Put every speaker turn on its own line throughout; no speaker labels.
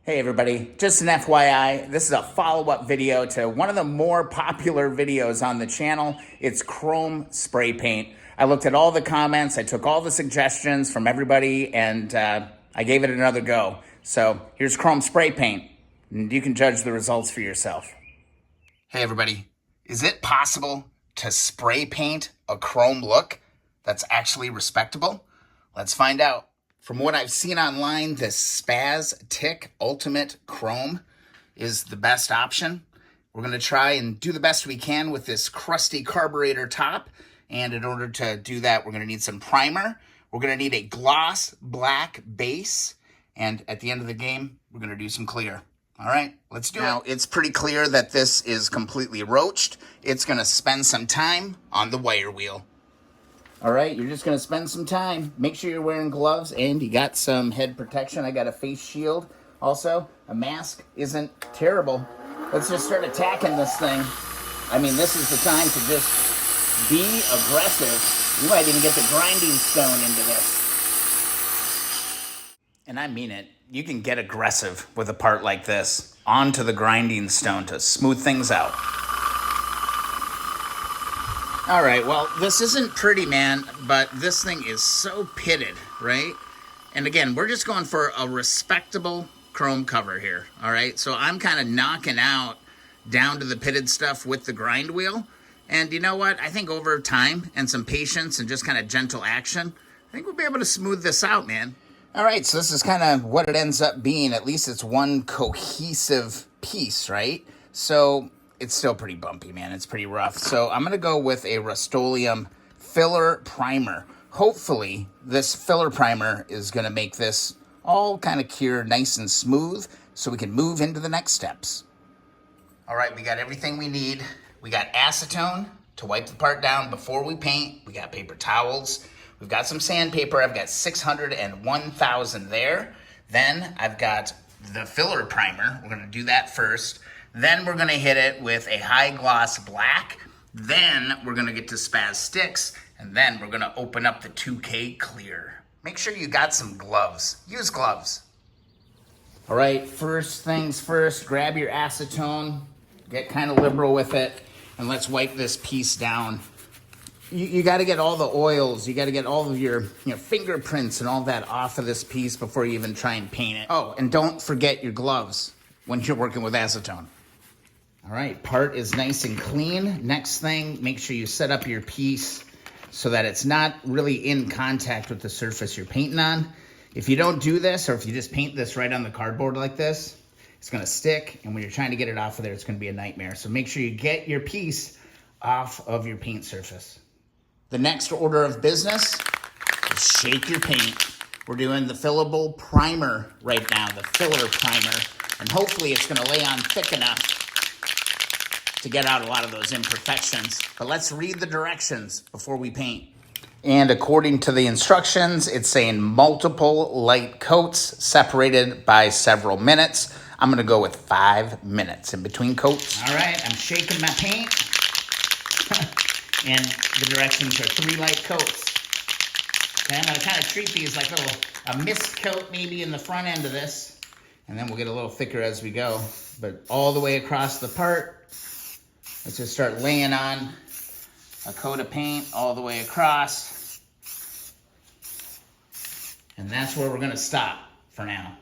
Hey everybody, just an FYI, this is a follow-up video to one of the more popular videos on the channel. It's chrome spray paint. I looked at all the comments, I took all the suggestions from everybody, and I gave it another go. So here's chrome spray paint, and you can judge the results for yourself. Hey everybody, is it possible to spray paint a chrome look that's actually respectable? Let's find out. From what I've seen online, this Spaz Tick Ultimate Chrome is the best option. We're going to try and do the best we can with this crusty carburetor top. And in order to do that, we're going to need some primer. We're going to need a gloss black base. And at the end of the game, we're going to do some clear. All right, let's do it. Now, it's pretty clear that this is completely roached. It's going to spend some time on the wire wheel. All right, you're just going to spend some time. Make sure you're wearing gloves and you got some head protection. I got a face shield. Also, a mask isn't terrible. Let's just start attacking this thing. I mean, this is the time to just be aggressive. You might even get the grinding stone into this. And I mean it. You can get aggressive with a part like this. Onto the grinding stone to smooth things out. All right, well, this isn't pretty, man, but this thing is so pitted, right? And again, we're just going for a respectable chrome cover here, all right? So I'm kind of knocking out down to the pitted stuff with the grind wheel. And you know what? I think over time and some patience and just kind of gentle action, I think we'll be able to smooth this out, man. All right, so this is kind of what it ends up being. At least it's one cohesive piece, right? So it's still pretty bumpy, man. It's pretty rough. So I'm going to go with a Rust-Oleum filler primer. Hopefully, this filler primer is going to make this all kind of cure nice and smooth so we can move into the next steps. All right, we got everything we need. We got acetone to wipe the part down before we paint. We got paper towels. We've got some sandpaper. I've got 600 and 1,000 there. Then I've got the filler primer. We're going to do that first. Then we're going to hit it with a high gloss black. Then we're going to get to Spaz Sticks. And then we're going to open up the 2K clear. Make sure you got some gloves. Use gloves. All right, first things first, grab your acetone. Get kind of liberal with it. And let's wipe this piece down. You got to get all the oils. You got to get all of your fingerprints and all that off of this piece before you even try and paint it. Oh, and don't forget your gloves when you're working with acetone. All right, part is nice and clean. Next thing, make sure you set up your piece so that it's not really in contact with the surface you're painting on. If you don't do this, or if you just paint this right on the cardboard like this, it's gonna stick, and when you're trying to get it off of there, it's gonna be a nightmare. So make sure you get your piece off of your paint surface. The next order of business is shake your paint. We're doing the fillable primer right now, the filler primer, and hopefully it's gonna lay on thick enough to get out a lot of those imperfections. But let's read the directions before we paint. And according to the instructions, it's saying multiple light coats separated by several minutes. I'm gonna go with 5 minutes in between coats. All right, I'm shaking my paint. And the directions are 3 light coats. Okay, I'm gonna kind of treat these like a mist coat maybe in the front end of this. And then we'll get a little thicker as we go. But all the way across the part, let's just start laying on a coat of paint all the way across. And that's where we're gonna stop for now.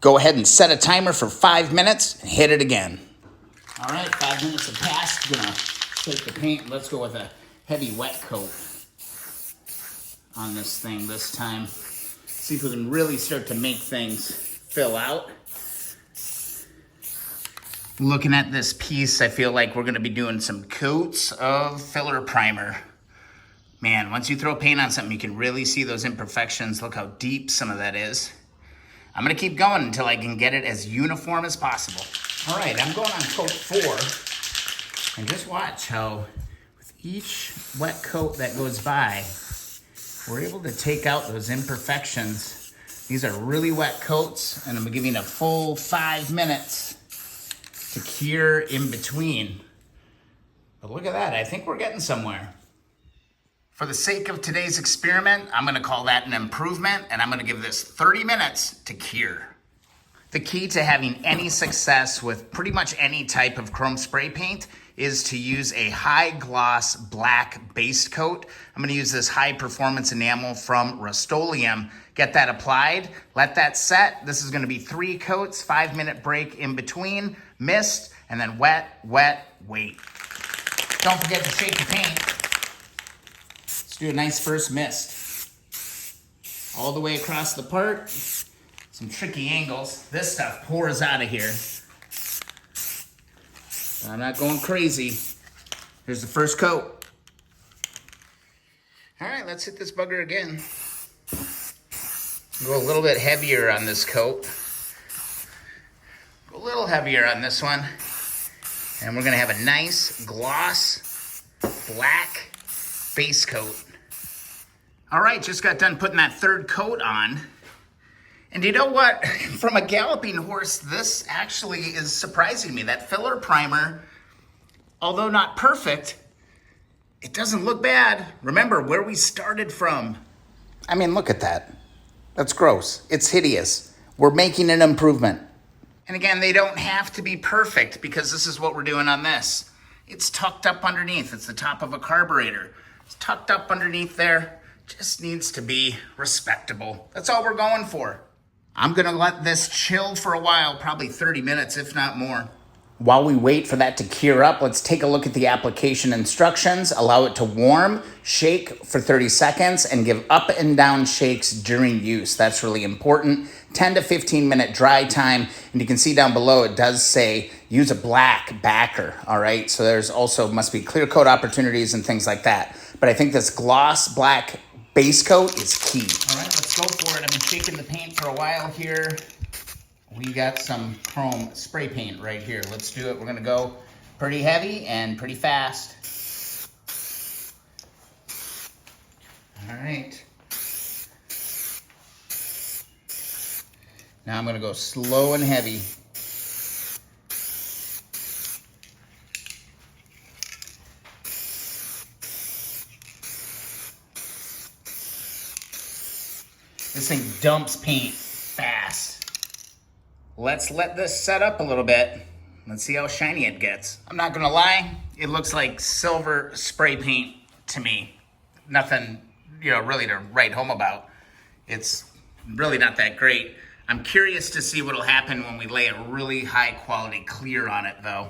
Go ahead and set a timer for 5 minutes and hit it again. All right, 5 minutes have passed. Gonna take the paint. Let's go with a heavy wet coat on this thing this time. See if we can really start to make things fill out. Looking at this piece, I feel like we're gonna be doing some coats of filler primer. Man, once you throw paint on something, you can really see those imperfections. Look how deep some of that is. I'm gonna keep going until I can get it as uniform as possible. All right, I'm going on coat 4. And just watch how with each wet coat that goes by, we're able to take out those imperfections. These are really wet coats, and I'm giving a full 5 minutes to cure in between. But look at that, I think we're getting somewhere. For the sake of today's experiment, I'm gonna call that an improvement, and I'm gonna give this 30 minutes to cure. The key to having any success with pretty much any type of chrome spray paint is to use a high gloss black base coat. I'm gonna use this high performance enamel from Rust-Oleum. Get that applied, let that set. This is gonna be 3 coats, 5-minute break in between, mist, and then wet, wet, wait. Don't forget to shake the paint. Let's do a nice first mist. All the way across the part. Some tricky angles. This stuff pours out of here. I'm not going crazy. Here's the first coat. All right, let's hit this bugger again. Go a little bit heavier on this coat. Go a little heavier on this one. And we're gonna have a nice gloss black base coat. All right, just got done putting that 3rd coat on. And you know what? From a galloping horse, this actually is surprising me. That filler primer, although not perfect, it doesn't look bad. Remember where we started from. I mean, look at that. That's gross. It's hideous. We're making an improvement. And again, they don't have to be perfect because this is what we're doing on this. It's tucked up underneath. It's the top of a carburetor. It's tucked up underneath there. Just needs to be respectable. That's all we're going for. I'm gonna let this chill for a while, probably 30 minutes, if not more. While we wait for that to cure up, let's take a look at the application instructions. Allow it to warm, shake for 30 seconds, and give up and down shakes during use. That's really important. 10 to 15 minute dry time. And you can see down below, it does say use a black backer, all right? So there's also must be clear coat opportunities and things like that. But I think this gloss black base coat is key. All right, let's go for it. I've been shaking the paint for a while here. We got some chrome spray paint right here. Let's do it. We're gonna go pretty heavy and pretty fast. All right. Now I'm gonna go slow and heavy. This thing dumps paint fast. Let's let this set up a little bit. Let's see how shiny it gets. I'm not gonna lie, it looks like silver spray paint to me. Nothing, really to write home about. It's really not that great. I'm curious to see what'll happen when we lay a really high quality clear on it though.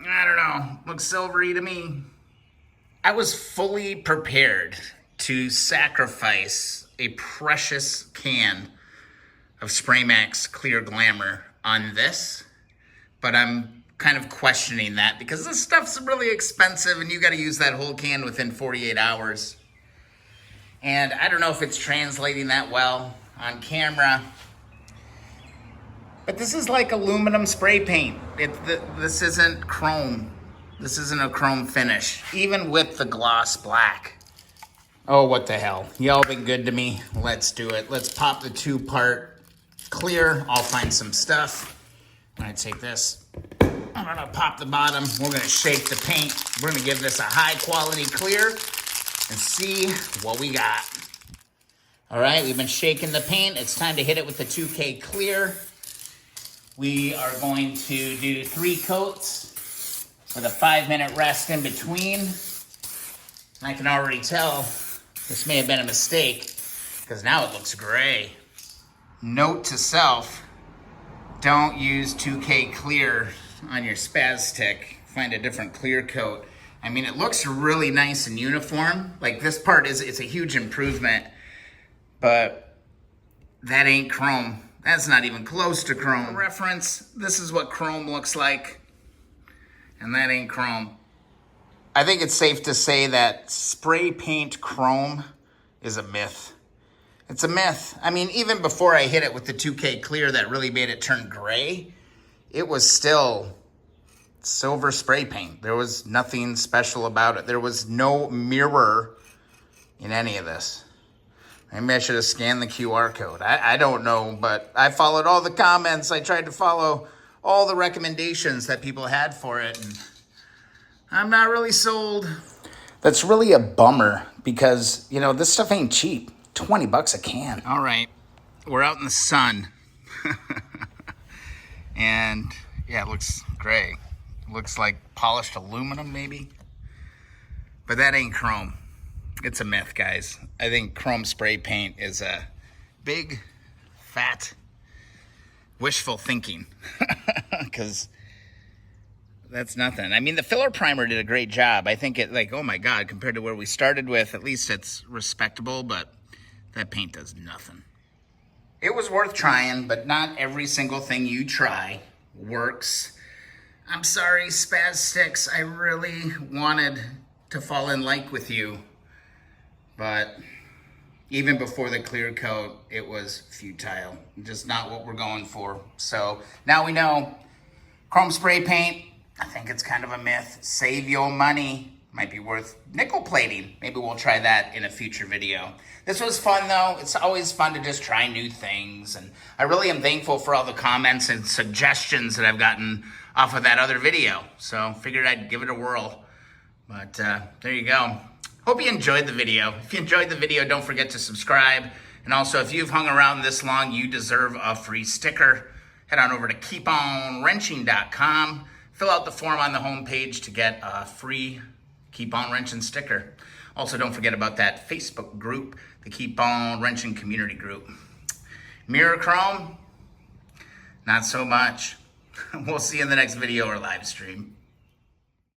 I don't know, looks silvery to me. I was fully prepared to sacrifice a precious can of Spray Max Clear Glamour on this, but I'm kind of questioning that because this stuff's really expensive and you got to use that whole can within 48 hours. And I don't know if it's translating that well on camera, but this is like aluminum spray paint. This isn't chrome. This isn't a chrome finish, even with the gloss black. Oh, what the hell. Y'all been good to me. Let's do it. Let's pop the 2-part clear. I'll find some stuff. I'm gonna take this. I'm gonna pop the bottom. We're gonna shake the paint. We're gonna give this a high quality clear and see what we got. All right, we've been shaking the paint. It's time to hit it with the 2K clear. We are going to do 3 coats with a 5-minute rest in between. I can already tell this may have been a mistake because now it looks gray. Note to self, don't use 2K clear on your spaz stick. Find a different clear coat. I mean, it looks really nice and uniform. Like this part it's a huge improvement, but that ain't chrome. That's not even close to chrome. For reference, this is what chrome looks like, and that ain't chrome. I think it's safe to say that spray paint chrome is a myth. It's a myth. I mean, even before I hit it with the 2K clear that really made it turn gray, it was still silver spray paint. There was nothing special about it. There was no mirror in any of this. Maybe I should have scanned the QR code. I don't know, but I followed all the comments. I tried to follow all the recommendations that people had for it, and I'm not really sold. That's really a bummer because, this stuff ain't cheap. $20 a can. All right, we're out in the sun. And yeah, it looks gray. Looks like polished aluminum maybe. But that ain't chrome. It's a myth, guys. I think chrome spray paint is a big, fat, wishful thinking. Because that's nothing. I mean, the filler primer did a great job. I think it, like, oh my God, compared to where we started with, at least it's respectable, but that paint does nothing. It was worth trying, but not every single thing you try works. I'm sorry, Spaz Sticks. I really wanted to fall in like with you, but even before the clear coat, it was futile. Just not what we're going for. So now we know chrome spray paint, I think it's kind of a myth. Save your money. Might be worth nickel plating. Maybe we'll try that in a future video. This was fun though. It's always fun to just try new things. And I really am thankful for all the comments and suggestions that I've gotten off of that other video. So figured I'd give it a whirl. But there you go. Hope you enjoyed the video. If you enjoyed the video, don't forget to subscribe. And also, if you've hung around this long, you deserve a free sticker. Head on over to keeponwrenching.com. Fill out the form on the homepage to get a free Keep On Wrenching sticker. Also, don't forget about that Facebook group, the Keep On Wrenching community group. Mirror chrome, not so much. We'll see you in the next video or live stream.